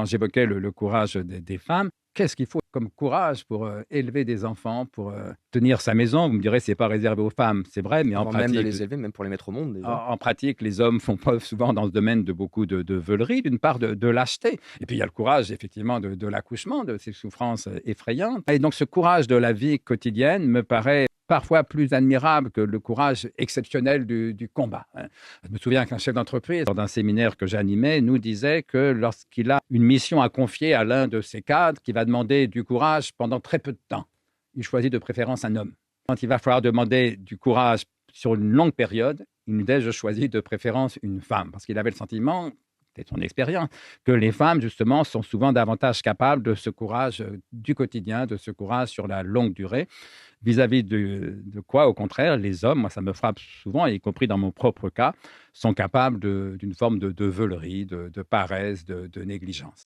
Quand j'évoquais le courage des femmes, qu'est-ce qu'il faut comme courage pour élever des enfants, pour tenir sa maison? Vous me direz, c'est pas réservé aux femmes, c'est vrai, mais en Avant même de pratique, les élever, même pour les mettre au monde déjà. en pratique, les hommes font preuve souvent dans ce domaine de beaucoup de veulerie, d'une part de lâcheté, et puis il y a le courage effectivement de l'accouchement, de ces souffrances effrayantes. Et donc ce courage de la vie quotidienne me paraît parfois plus admirable que le courage exceptionnel du combat, hein. Je me souviens qu'un chef d'entreprise, lors d'un séminaire que j'animais, nous disait que lorsqu'il a une mission à confier à l'un de ses cadres qui va demander du courage pendant très peu de temps, il choisit de préférence un homme. Quand il va falloir demander du courage sur une longue période, il nous disait: je choisis de préférence une femme, parce qu'il avait le sentiment, c'est son expérience, que les femmes, justement, sont souvent davantage capables de ce courage du quotidien, de ce courage sur la longue durée, vis-à-vis de quoi, au contraire, les hommes, moi ça me frappe souvent, y compris dans mon propre cas, sont capables d'une forme de veulerie, de paresse, de négligence.